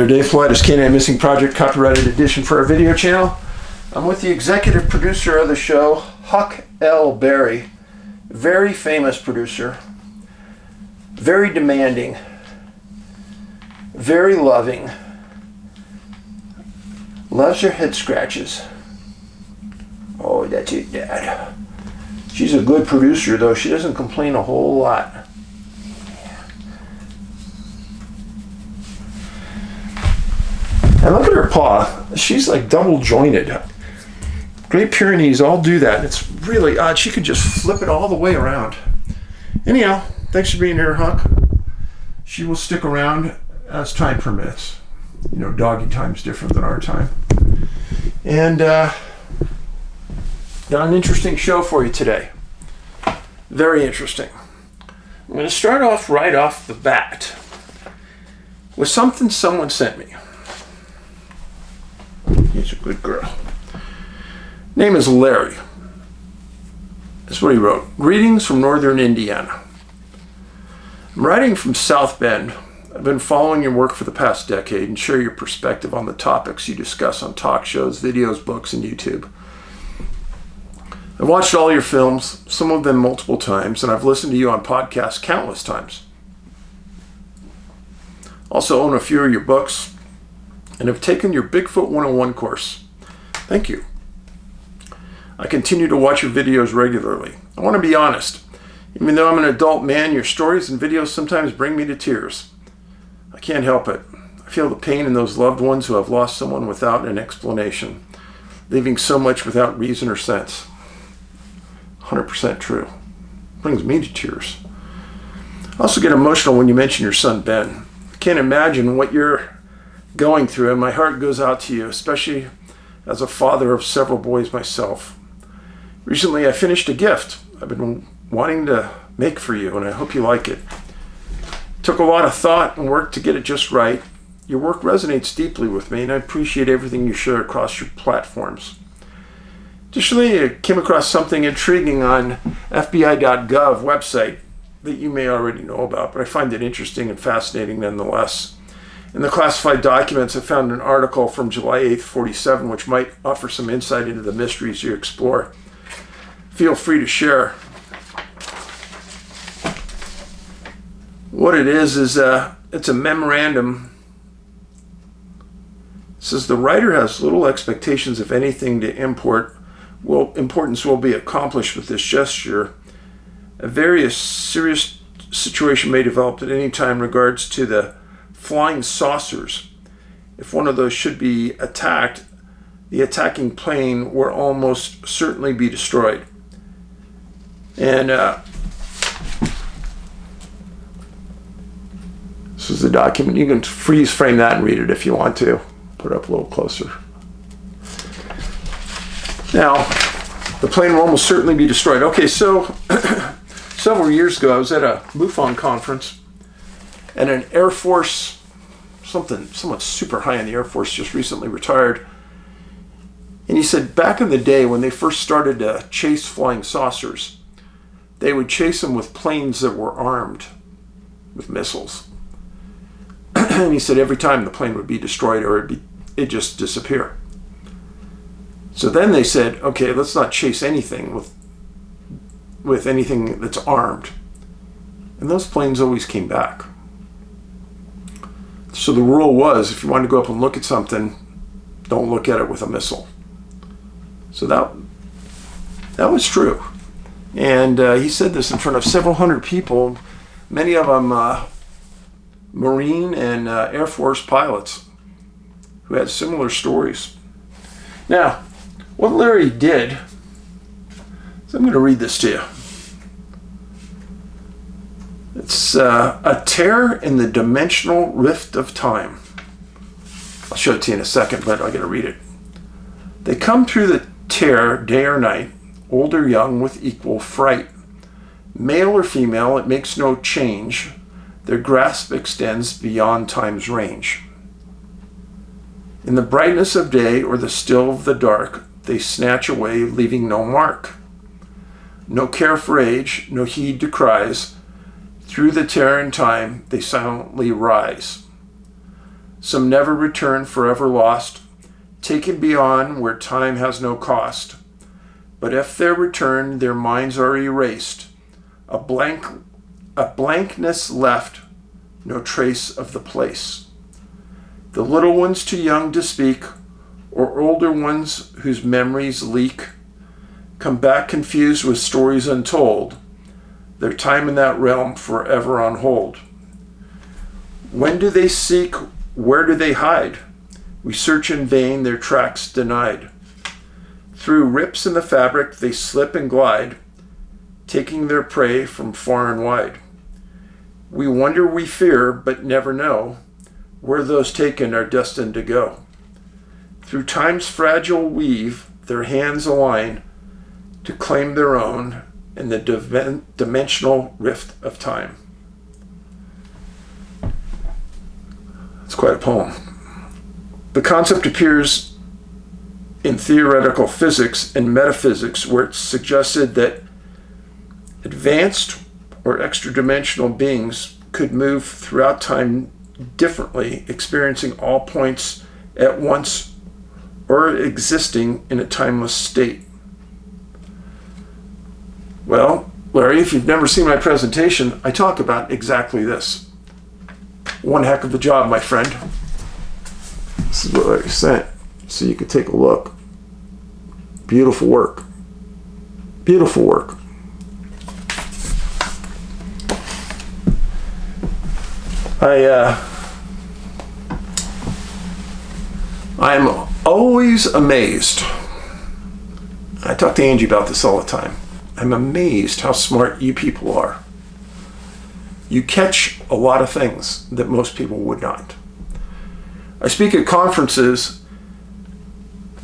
Dave Paulides, CanAm Missing Project Copyrighted Edition for our video channel. I'm with the executive producer of the show, Huck L. Berry. Very famous producer, very demanding, very loving, loves her head scratches. Oh, that's it, Dad. She's a good producer, though. She doesn't complain a whole lot. And look at her paw. She's like double jointed. Great Pyrenees all do that. It's really odd. She could just flip it all the way around. Anyhow, thanks for being here, Huck. She will stick around as time permits. You know, doggy time's different than our time. And got an interesting show for you today. Very interesting. I'm going to start off right off the bat with something someone sent me. He's a good girl. Name is Larry. That's what he wrote. Greetings from northern Indiana. I'm writing from South Bend. I've been following your work for the past decade and share your perspective on the topics you discuss on talk shows, videos, books, and YouTube. I've watched all your films, some of them multiple times, and I've listened to you on podcasts countless times. Also own a few of your books and have taken your Bigfoot 101 course. Thank you. I continue to watch your videos regularly. I want to be honest. Even though I'm an adult man, your stories and videos sometimes bring me to tears. I can't help it. I feel the pain in those loved ones who have lost someone without an explanation, leaving so much without reason or sense. 100% true. Brings me to tears. I also get emotional when you mention your son, Ben. I can't imagine what you're going through, and my heart goes out to you, especially as a father of several boys myself. Recently, I finished a gift I've been wanting to make for you, and I hope you like it. Took a lot of thought and work to get it just right. Your work resonates deeply with me, and I appreciate everything you share across your platforms. Additionally, I came across something intriguing on FBI.gov website that you may already know about, but I find it interesting and fascinating nonetheless. In the classified documents, I found an article from July 8th, 47, which might offer some insight into the mysteries you explore. Feel free to share. What it is it's a memorandum. It says the writer has little expectations, if anything, to importance will be accomplished with this gesture. A very serious situation may develop at any time in regards to the flying saucers. If one of those should be attacked, the attacking plane will almost certainly be destroyed. And this is the document. You can freeze frame that and read it if you want to. Put it up a little closer. Now, the plane will almost certainly be destroyed. Okay, so several years ago, I was at a MUFON conference, and an Air Force, someone super high in the Air Force just recently retired, and he said back in the day when they first started to chase flying saucers, they would chase them with planes that were armed with missiles. And he said every time the plane would be destroyed or it'd just disappear. So then they said, okay, let's not chase anything with anything that's armed. And those planes always came back. So the rule was, if you wanted to go up and look at something, don't look at it with a missile. So that was true. And he said this in front of several hundred people, many of them Marine and Air Force pilots who had similar stories. Now, what Larry did, so I'm going to read this to you. It's a tear in the dimensional rift of time. I'll show it to you in a second, but I got to read it. They come through the tear day or night, old or young with equal fright. Male or female, it makes no change. Their grasp extends beyond time's range. In the brightness of day or the still of the dark, they snatch away, leaving no mark. No care for age, no heed to cries. Through the terror and time, they silently rise. Some never return, forever lost, taken beyond where time has no cost. But if they return, their minds are erased, a blankness left, no trace of the place. The little ones too young to speak, or older ones whose memories leak, come back confused with stories untold, their time in that realm forever on hold. When do they seek? Where do they hide? We search in vain, their tracks denied. Through rips in the fabric they slip and glide, taking their prey from far and wide. We wonder, we fear, but never know where those taken are destined to go. Through time's fragile weave, their hands align to claim their own in the dimensional rift of time. It's quite a poem. The concept appears in theoretical physics and metaphysics, where it's suggested that advanced or extra-dimensional beings could move throughout time differently, experiencing all points at once or existing in a timeless state. Well, Larry, if you've never seen my presentation, I talk about exactly this. One heck of a job, my friend. This is what I sent, so you could take a look. Beautiful work. Beautiful work. I'm always amazed. I talk to Angie about this all the time. I'm amazed how smart you people are. You catch a lot of things that most people would not. I speak at conferences.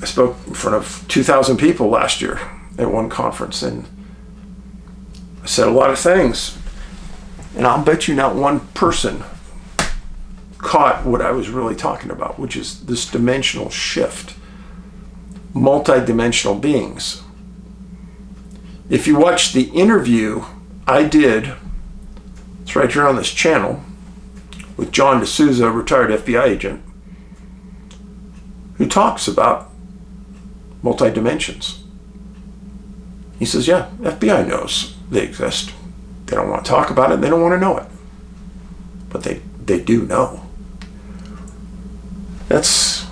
I spoke in front of 2,000 people last year at one conference, and I said a lot of things. And I'll bet you not one person caught what I was really talking about, which is this dimensional shift, multi-dimensional beings. If you watch the interview I did, it's right here on this channel, with John D'Souza, a retired FBI agent, who talks about multi-dimensions. He says, yeah, FBI knows they exist. They don't want to talk about it, they don't want to know it. But they do know. That's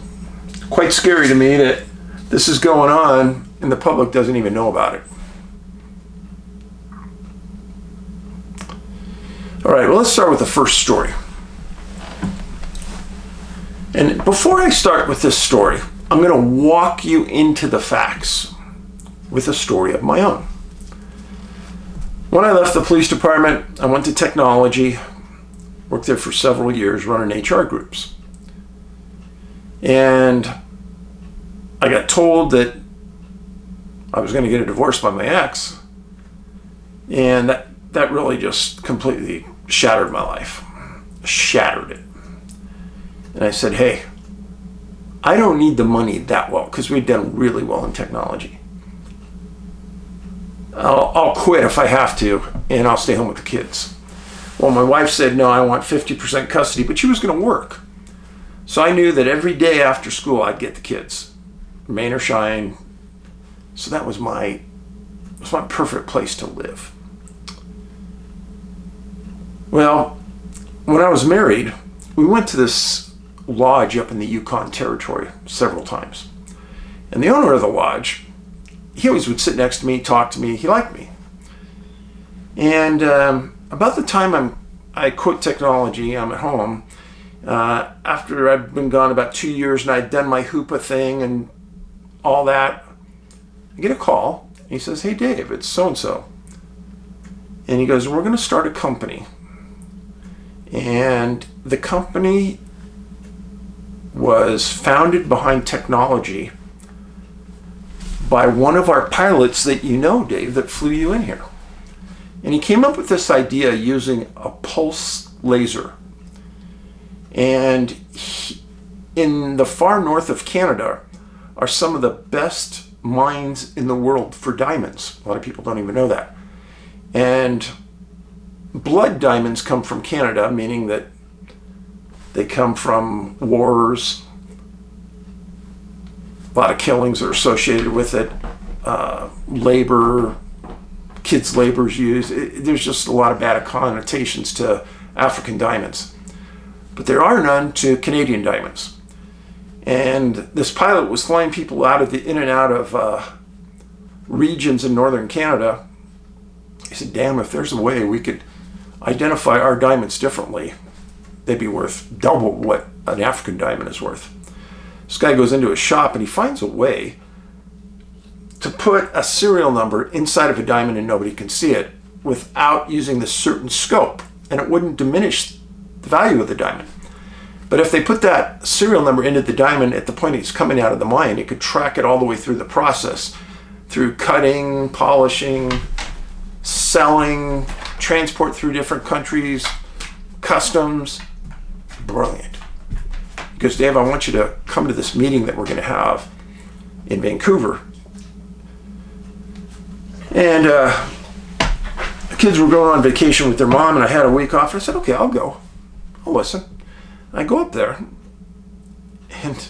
quite scary to me that this is going on and the public doesn't even know about it. All right, well, let's start with the first story. And before I start with this story, I'm going to walk you into the facts with a story of my own. When I left the police department, I went to technology, worked there for several years running HR groups. And I got told that I was going to get a divorce by my ex, and that really just completely shattered my life. Shattered it. And I said, hey, I don't need the money that well, because we'd done really well in technology. I'll quit if I have to, and I'll stay home with the kids. Well, my wife said, no, I want 50% custody, but she was going to work. So I knew that every day after school, I'd get the kids, rain or shine. So that was my perfect place to live. Well, when I was married, we went to this lodge up in the Yukon territory several times. And the owner of the lodge, he always would sit next to me, talk to me. He liked me. And about the time I quit technology, I'm at home. After I'd been gone about 2 years and I'd done my Hoopa thing and all that, I get a call. He says, hey, Dave, it's so-and-so. And he goes, we're going to start a company. And the company was founded behind technology by one of our pilots that you know, Dave, that flew you in here. And he came up with this idea using a pulse laser. And in the far north of Canada are some of the best mines in the world for diamonds. A lot of people don't even know that. And blood diamonds come from Canada, meaning that They come from wars. A lot of killings are associated with it. Labor, kids' labor is used. There's just a lot of bad connotations to African diamonds. But there are none to Canadian diamonds. And this pilot was flying people in and out of regions in northern Canada. He said, damn, if there's a way we could identify our diamonds differently, they'd be worth double what an African diamond is worth. This guy goes into a shop and he finds a way to put a serial number inside of a diamond and nobody can see it without using this certain scope, and it wouldn't diminish the value of the diamond. But if they put that serial number into the diamond at the point it's coming out of the mine, it could track it all the way through the process, through cutting, polishing, selling, transport through different countries, customs. Brilliant. Because Dave, I want you to come to this meeting that we're going to have in Vancouver. And the kids were going on vacation with their mom, and I had a week off. And I said, okay, I'll go. I'll listen. I go up there, and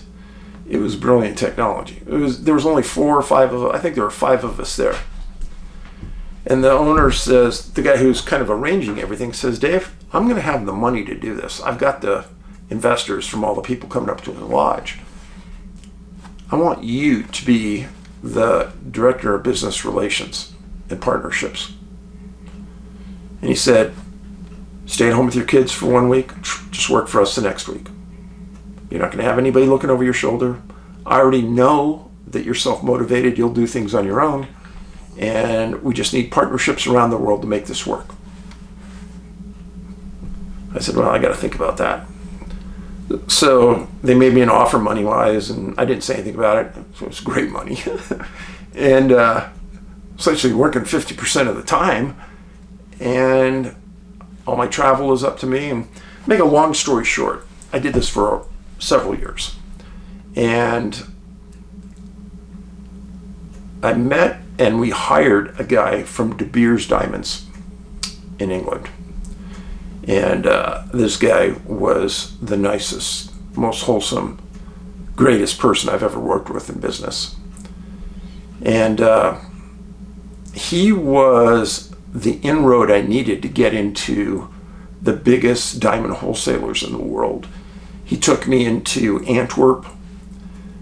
it was brilliant technology. There was only 4 or 5 of us. I think there were 5 of us there. And the owner says, the guy who's kind of arranging everything says, Dave, I'm going to have the money to do this. I've got the investors from all the people coming up to the lodge. I want you to be the director of business relations and partnerships. And he said, stay at home with your kids for 1 week, just work for us the next week. You're not going to have anybody looking over your shoulder. I already know that you're self-motivated, you'll do things on your own, and we just need partnerships around the world to make this work. I said, well, I got to think about that. So they made me an offer money-wise, and I didn't say anything about it. So it was great money. And essentially working 50% of the time, and all my travel was up to me. And make a long story short, I did this for several years. And I met and we hired a guy from De Beers Diamonds in England. And this guy was the nicest, most wholesome, greatest person I've ever worked with in business. And he was the inroad I needed to get into the biggest diamond wholesalers in the world. He took me into Antwerp,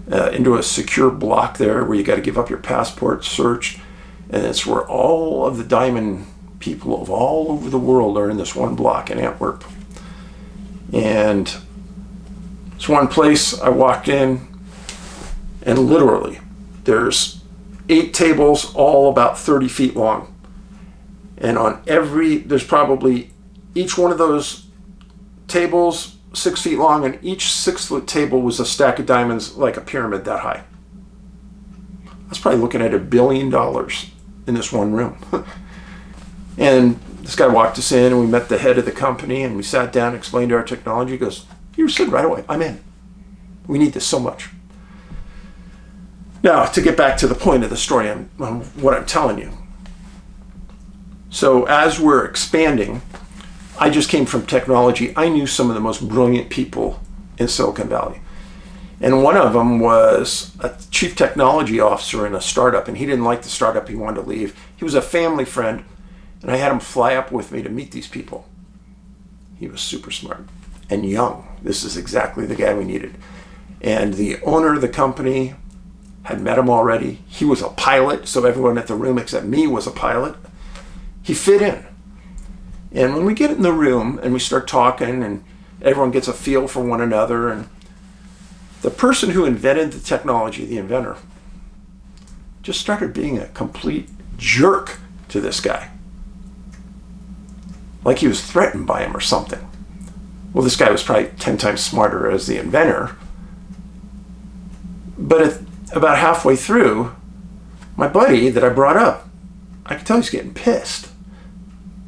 into a secure block there where you got to give up your passport, searched, and it's where all of the diamond people of all over the world are in this one block in Antwerp. And it's one place I walked in, and literally there's 8 tables, all about 30 feet long. And on there's probably each one of those tables 6 feet long, and each 6-foot table was a stack of diamonds like a pyramid that high. I was probably looking at $1 billion in this one room. And this guy walked us in, and we met the head of the company, and we sat down and explained our technology. He goes, you said right away, I'm in. We need this so much. Now, to get back to the point of the story, what I'm telling you. So as we're expanding, I just came from technology. I knew some of the most brilliant people in Silicon Valley. And one of them was a chief technology officer in a startup, and he didn't like the startup. He wanted to leave. He was a family friend, and I had him fly up with me to meet these people. He was super smart and young. This is exactly the guy we needed. And the owner of the company had met him already. He was a pilot, so everyone at the room except me was a pilot. He fit in. And when we get in the room and we start talking and everyone gets a feel for one another, and the person who invented the technology, the inventor, just started being a complete jerk to this guy. Like he was threatened by him or something. Well, this guy was probably 10 times smarter as the inventor. But about halfway through, my buddy that I brought up, I could tell he's getting pissed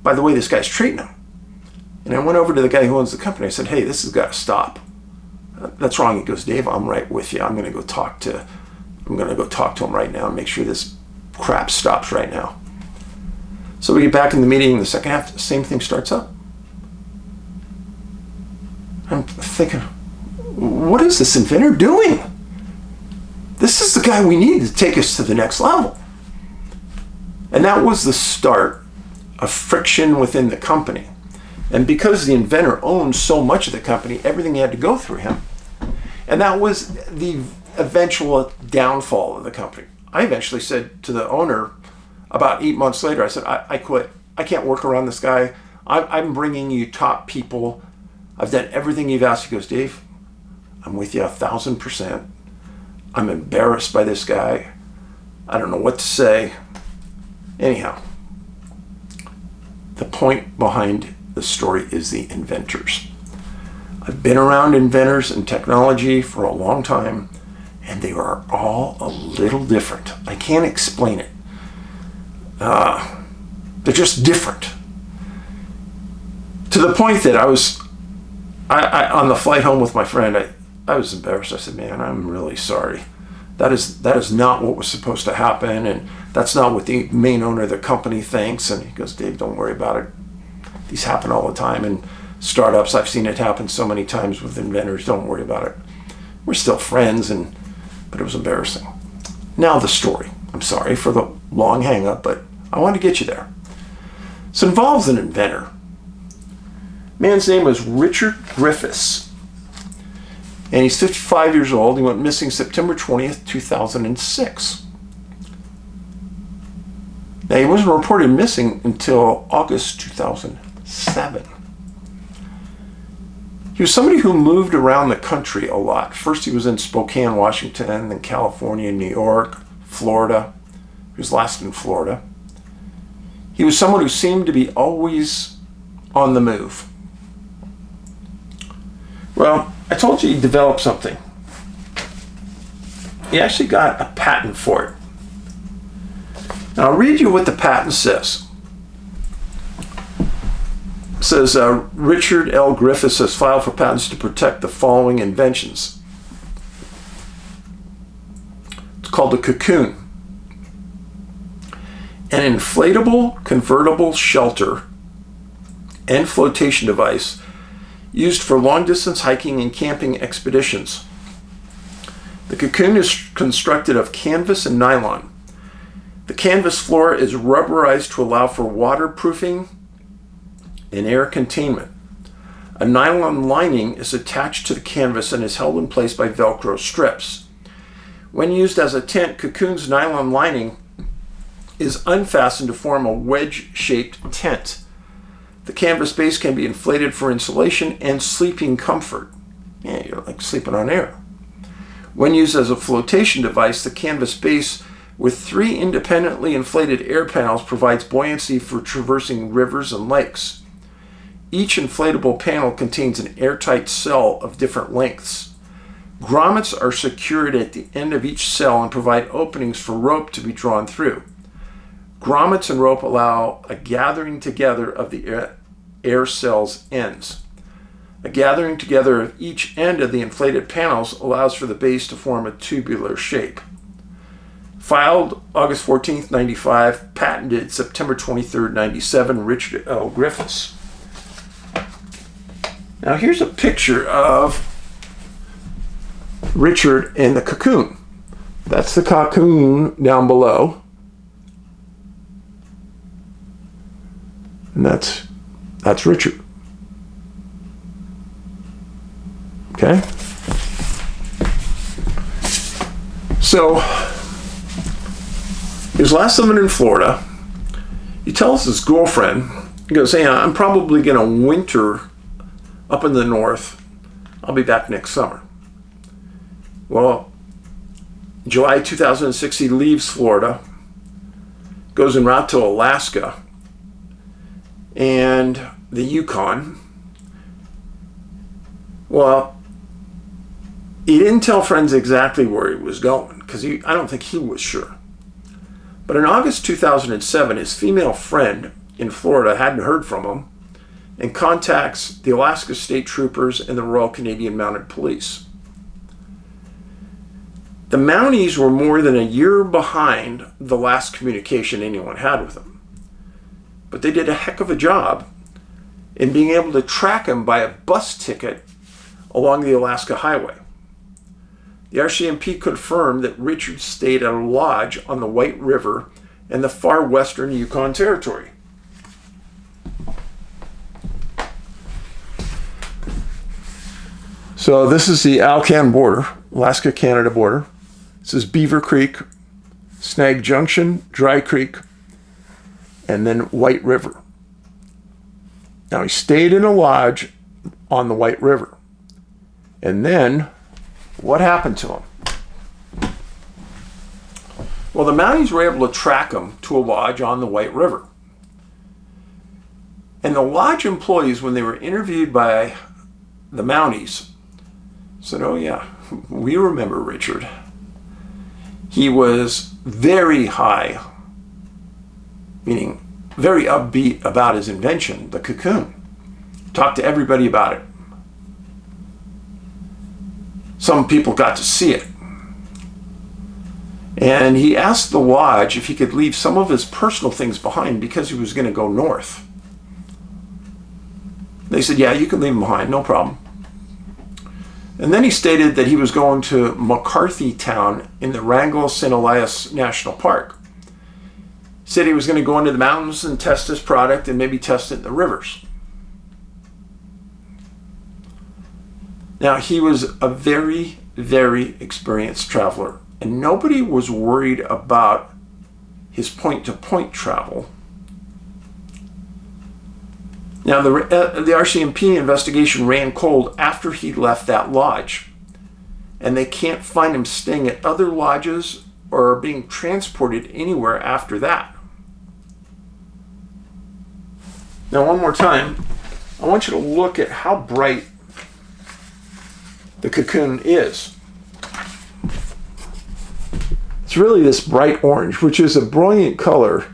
by the way this guy's treating him. And I went over to the guy who owns the company. I said, hey, this has got to stop. That's wrong. He goes, Dave, I'm right with you. I'm going to go talk to him right now and make sure this crap stops right now. So we get back in the meeting in the second half, the same thing starts up. I'm I'm thinking, what is this inventor doing? This is the guy we need to take us to the next level. And that was the start of friction within the company. And because the inventor owned so much of the company, everything had to go through him. And that was the eventual downfall of the company. I eventually said to the owner about 8 months later, I said, I quit. I can't work around this guy. I'm bringing you top people. I've done everything you've asked. He goes, Dave, I'm with you 1,000%. I'm embarrassed by this guy. I don't know what to say. Anyhow, the point behind the story is the inventors. I've been around inventors and technology for a long time, and they are all a little different. I can't explain it. They're just different. To the point that I on the flight home with my friend, I was embarrassed. I said, man, I'm really sorry. That is not what was supposed to happen, and that's not what the main owner of the company thinks. And he goes, Dave, don't worry about it. These happen all the time in startups. I've seen it happen so many times with inventors. Don't worry about it. We're still friends, but it was embarrassing. Now the story. I'm sorry for the long hang up, but I wanted to get you there. So it involves an inventor. Man's name was Richard Griffiths. And he's 55 years old. He went missing September 20th, 2006. Now, he wasn't reported missing until August 2007. He was somebody who moved around the country a lot. First, he was in Spokane, Washington, then California, New York, Florida. He was last in Florida. He was someone who seemed to be always on the move. Well, I told you he developed something. He actually got a patent for it. Now, I'll read you what the patent says. It says, Richard L. Griffiths has filed for patents to protect the following inventions. It's called the Cocoon. An inflatable convertible shelter and flotation device used for long-distance hiking and camping expeditions. The Cocoon is constructed of canvas and nylon. The canvas floor is rubberized to allow for waterproofing and air containment. A nylon lining is attached to the canvas and is held in place by Velcro strips. When used as a tent, Cocoon's nylon lining is unfastened to form a wedge-shaped tent. The canvas base can be inflated for insulation and sleeping comfort. Yeah, you're like sleeping on air. When used as a flotation device, the canvas base with 3 independently inflated air panels provides buoyancy for traversing rivers and lakes. Each inflatable panel contains an airtight cell of different lengths. Grommets are secured at the end of each cell and provide openings for rope to be drawn through. Grommets and rope allow a gathering together of the air cell's ends. A gathering together of each end of the inflated panels allows for the base to form a tubular shape. Filed August 14th, 95, patented September 23rd, 97, Richard L. Griffiths. Now here's a picture of Richard and the Cocoon. That's the Cocoon down below. And that's Richard. Okay? So, he was last living in Florida. He tells his girlfriend, he goes, hey, I'm probably going to winter up in the north. I'll be back next summer. Well, July 2006, he leaves Florida, goes en route to Alaska and the Yukon. Well, he didn't tell friends exactly where he was going because I don't think he was sure. But in August 2007, his female friend in Florida hadn't heard from him and contacts the Alaska State Troopers and the Royal Canadian Mounted Police. The Mounties were more than a year behind the last communication anyone had with him. But they did a heck of a job in being able to track him by a bus ticket along the Alaska Highway. The RCMP confirmed that Richard stayed at a lodge on the White River in the far western Yukon Territory. So this is the Alcan border, Alaska-Canada border. This is Beaver Creek, Snag Junction, Dry Creek, and then White River. Now he stayed in a lodge on the White River. And then, what happened to him? Well, the Mounties were able to track him to a lodge on the White River. And the lodge employees, when they were interviewed by the Mounties, said, "Oh yeah, we remember Richard. He was very high," meaning very upbeat about his invention, the cocoon. Talked to everybody about it. Some people got to see it. And he asked the lodge if he could leave some of his personal things behind because he was going to go north. They said, "Yeah, you can leave them behind, no problem." And then he stated that he was going to McCarthy Town in the Wrangell-St. Elias National Park. He said he was going to go into the mountains and test his product and maybe test it in the rivers. Now, he was a very, very experienced traveler, and nobody was worried about his point-to-point travel. Now, the RCMP investigation ran cold after he left that lodge, and they can't find him staying at other lodges or being transported anywhere after that. Now, one more time, I want you to look at how bright the cocoon is. It's really this bright orange, which is a brilliant color,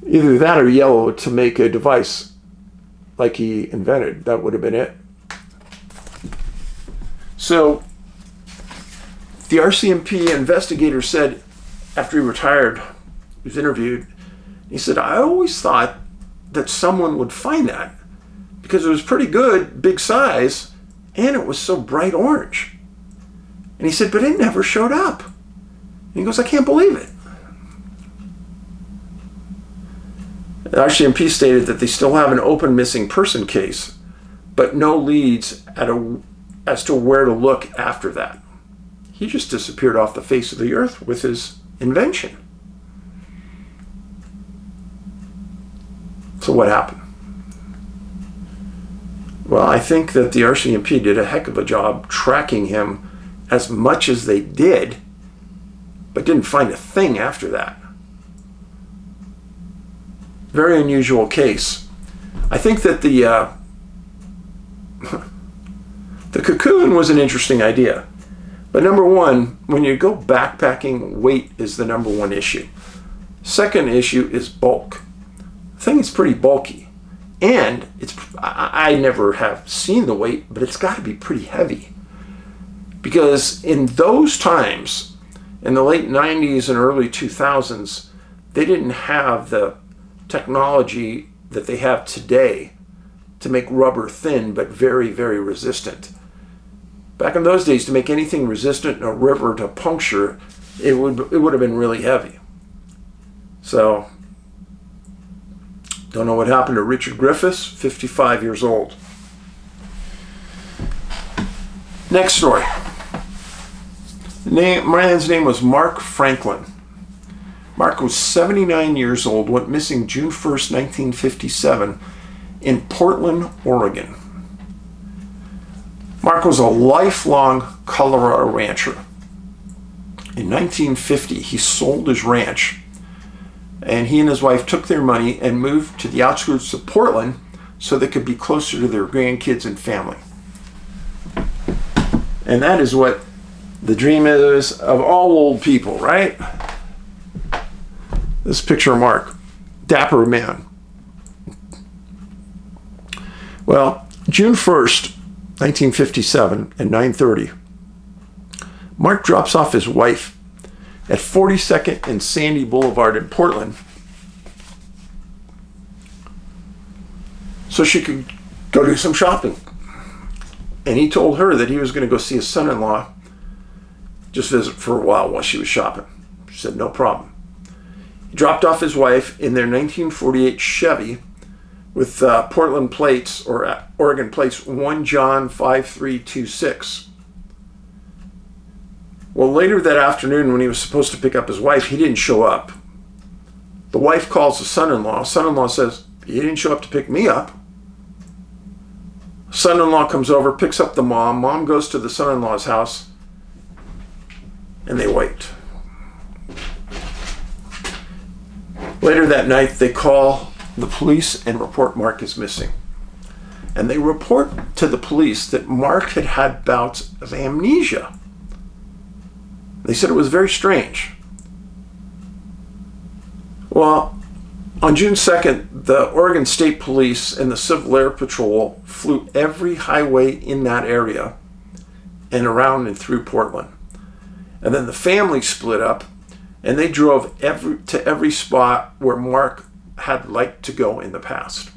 either that or yellow, to make a device like he invented. That would have been it. So the RCMP investigator said, after he retired, he was interviewed, he said, "I always thought that someone would find that because it was pretty good, big size, and it was so bright orange." And he said, "But it never showed up." And he goes, "I can't believe it." The RCMP stated that they still have an open missing person case, but no leads as to where to look after that. He just disappeared off the face of the earth with his invention. So what happened? Well, I think that the RCMP did a heck of a job tracking him as much as they did, but didn't find a thing after that. Very unusual case. I think that the cocoon was an interesting idea. But number one, when you go backpacking, weight is the number one issue. Second issue is bulk. The thing is pretty bulky. And I never have seen the weight, but it's got to be pretty heavy. Because in those times, in the late 90s and early 2000s, they didn't have the technology that they have today to make rubber thin but very, very resistant. Back in those days, to make anything resistant in a river to puncture, it would have been really heavy. So, don't know what happened to Richard Griffiths, 55 years old. Next story. The man's name was Mark Franklen. Mark was 79 years old, went missing June 1st, 1957 in Portland, Oregon. Mark was a lifelong Colorado rancher. In 1950, he sold his ranch, and he and his wife took their money and moved to the outskirts of Portland so they could be closer to their grandkids and family. And that is what the dream is of all old people, right? This picture of Mark, dapper man. Well, June 1st, 1957 at 9:30, Mark drops off his wife at 42nd and Sandy Boulevard in Portland so she could go do some shopping. And he told her that he was going to go see his son-in-law, just visit for a while she was shopping. She said, no problem. He dropped off his wife in their 1948 Chevy with Portland plates, or Oregon plates, 1 John 5326. Well, later that afternoon when he was supposed to pick up his wife, he didn't show up. The wife calls the son-in-law. Son-in-law says, he didn't show up to pick me up. Son-in-law comes over, picks up the mom. Mom goes to the son-in-law's house, and they wait. Later that night, they call the police and report Mark is missing. And they report to the police that Mark had had bouts of amnesia. They said it was very strange. Well, on June 2nd, the Oregon State Police and the Civil Air Patrol flew every highway in that area and around and through Portland. And then the family split up, and they drove to every spot where Mark had liked to go in the past.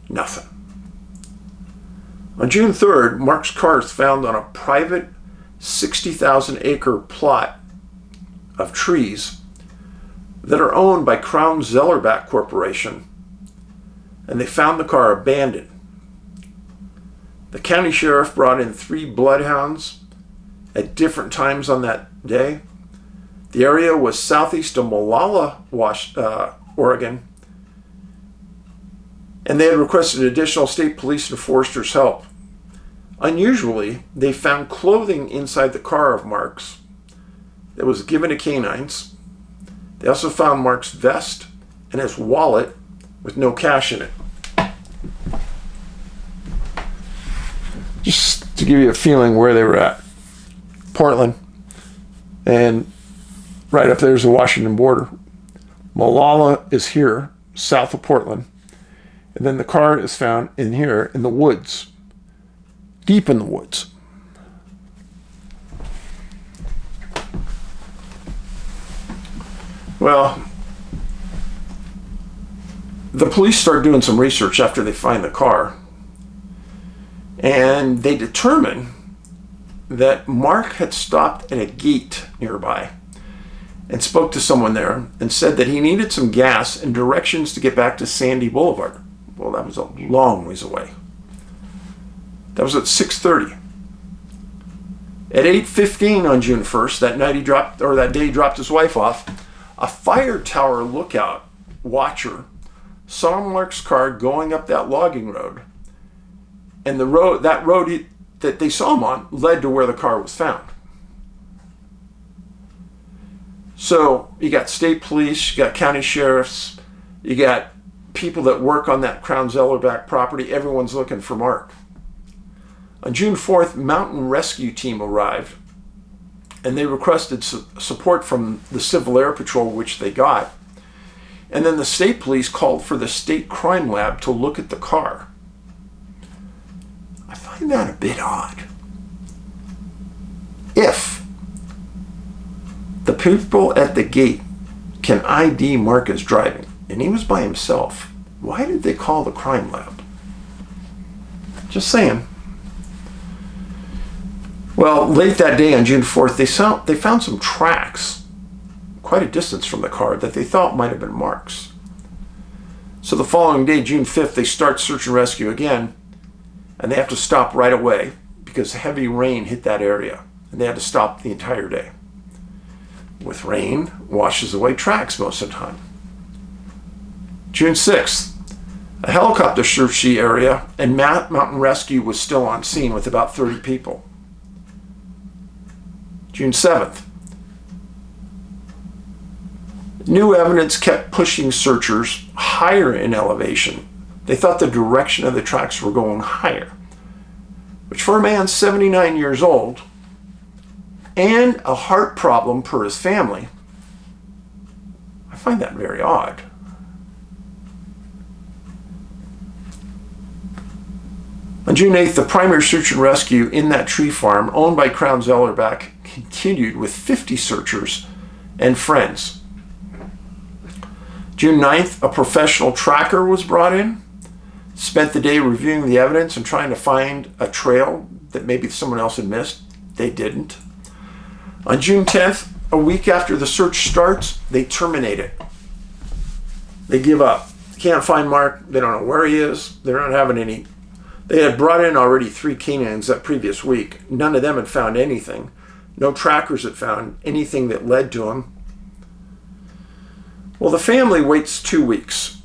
Nothing. On June 3rd, Mark's car is found on a private 60,000 acre plot of trees that are owned by Crown Zellerback Corporation, and they found the car abandoned. The county sheriff brought in 3 bloodhounds at different times on that day. The area was southeast of Molalla, Oregon, and they had requested additional state police and foresters' help. Unusually, they found clothing inside the car of Mark's that was given to canines. They also found Mark's vest and his wallet with no cash in it. Just to give you a feeling where they were at. Portland, and right up there's the Washington border. Molalla is here, south of Portland, and then the car is found in here in the woods, deep in the woods. Well, the police start doing some research after they find the car, and they determine that Mark had stopped at a gate nearby and spoke to someone there and said that he needed some gas and directions to get back to Sandy Boulevard. Well, that was a long ways away. That was at 6:30. At 8:15 on June 1st, that day he dropped his wife off, a fire tower lookout watcher saw Mark's car going up that logging road, and that road that they saw him on led to where the car was found. So you got state police, you got county sheriffs, you got people that work on that Crown Zellerback property. Everyone's looking for Mark. On June 4th, Mountain Rescue Team arrived, and they requested support from the Civil Air Patrol, which they got. And then the state police called for the state crime lab to look at the car. I find that a bit odd. If the people at the gate can ID Mark as driving, and he was by himself, why did they call the crime lab? Just saying. Well, late that day on June 4th, they found some tracks quite a distance from the car that they thought might have been Mark's. So the following day, June 5th, they start search and rescue again, and they have to stop right away because heavy rain hit that area, and they had to stop the entire day. With rain, washes away tracks most of the time. June 6th, a helicopter searched the area, and Mountain Rescue was still on scene with about 30 people. June 7th, new evidence kept pushing searchers higher in elevation. They thought the direction of the tracks were going higher, which for a man 79 years old and a heart problem per his family, I find that very odd. On June 8th, the primary search and rescue in that tree farm owned by Crown Zellerback continued with 50 searchers and friends. June 9th, a professional tracker was brought in spent the day reviewing the evidence and trying to find a trail that maybe someone else had missed. They didn't. On June 10th, a week after the search starts, they terminate it. They give up. Can't find Mark. They don't know where he is. They're not having any. They had brought in already 3 canines that previous week. None of them had found anything. No trackers had found anything that led to him. Well, the family waits 2 weeks,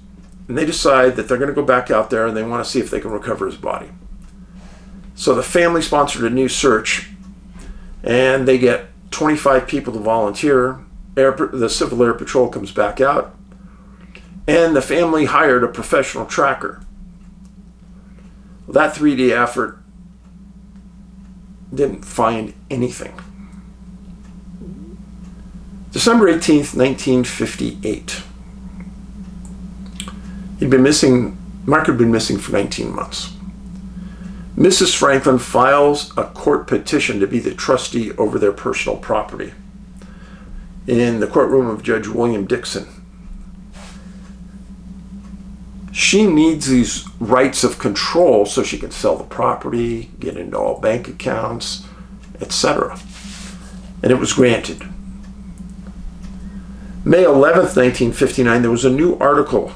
and they decide that they're going to go back out there and they want to see if they can recover his body. So the family sponsored a new search, and they get 25 people to volunteer. The Civil Air Patrol comes back out, and the family hired a professional tracker. Well, that 3-day effort didn't find anything. December 18th, 1958. Mark had been missing for 19 months. Mrs. Franklen files a court petition to be the trustee over their personal property in the courtroom of Judge William Dixon. She needs these rights of control so she can sell the property, get into all bank accounts, etc. And it was granted. May 11th, 1959, there was a new article,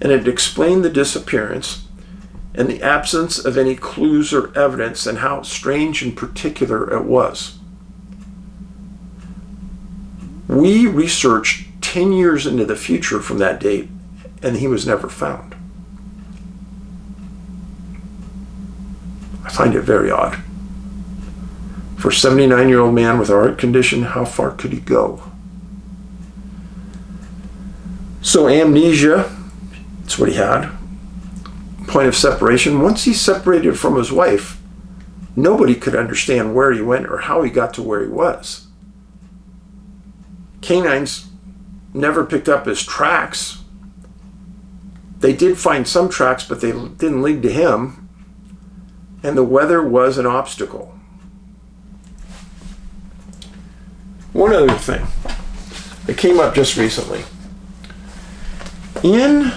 and it explained the disappearance and the absence of any clues or evidence and how strange and particular it was. We researched 10 years into the future from that date, and he was never found. I find it very odd. For a 79-year-old man with a heart condition, how far could he go? So amnesia, that's what he had. Point of separation. Once he separated from his wife, nobody could understand where he went or how he got to where he was. Canines never picked up his tracks. They did find some tracks, but they didn't lead to him. And the weather was an obstacle. One other thing that came up just recently. In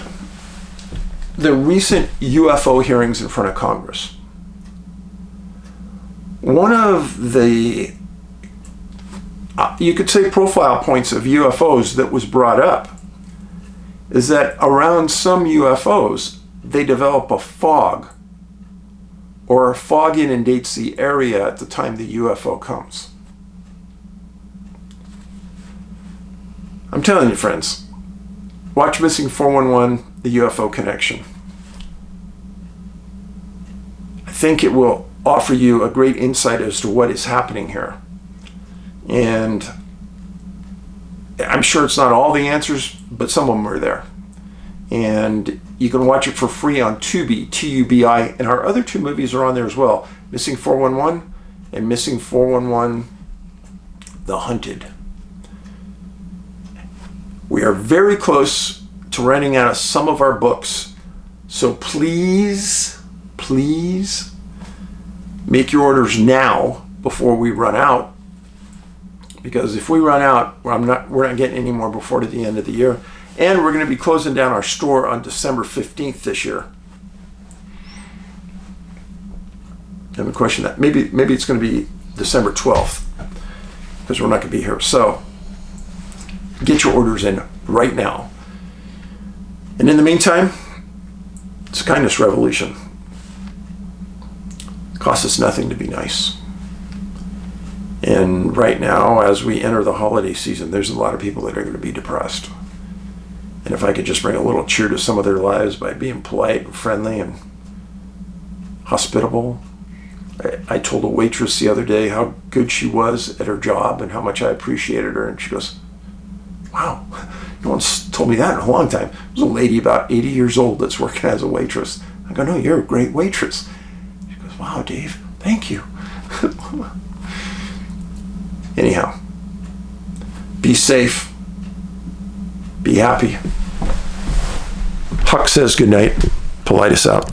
the recent UFO hearings in front of Congress, one of the, you could say, profile points of UFOs that was brought up is that around some UFOs, they develop a fog, or a fog inundates the area at the time the UFO comes. I'm telling you, friends, watch Missing 411, the UFO Connection. I think it will offer you a great insight as to what is happening here. And I'm sure it's not all the answers, but some of them are there. And you can watch it for free on Tubi, Tubi, and our other 2 movies are on there as well. Missing 411 and Missing 411, The Hunted. We are very close to running out of some of our books. So please make your orders now before we run out. Because if we run out, we're not getting any more before the end of the year. And we're going to be closing down our store on December 15th this year. And the question that maybe it's going to be December 12th because we're not going to be here. So get your orders in right now. And in the meantime, it's a kindness revolution. It costs us nothing to be nice. And right now, as we enter the holiday season, there's a lot of people that are going to be depressed. And if I could just bring a little cheer to some of their lives by being polite and friendly and hospitable. I told a waitress the other day how good she was at her job and how much I appreciated her. And she goes, wow, no one's told me that in a long time. It was a lady about 80 years old that's working as a waitress. I go, no, you're a great waitress. She goes, wow, Dave, thank you. Anyhow, be safe. Be happy. Huck says good night. Paulides out.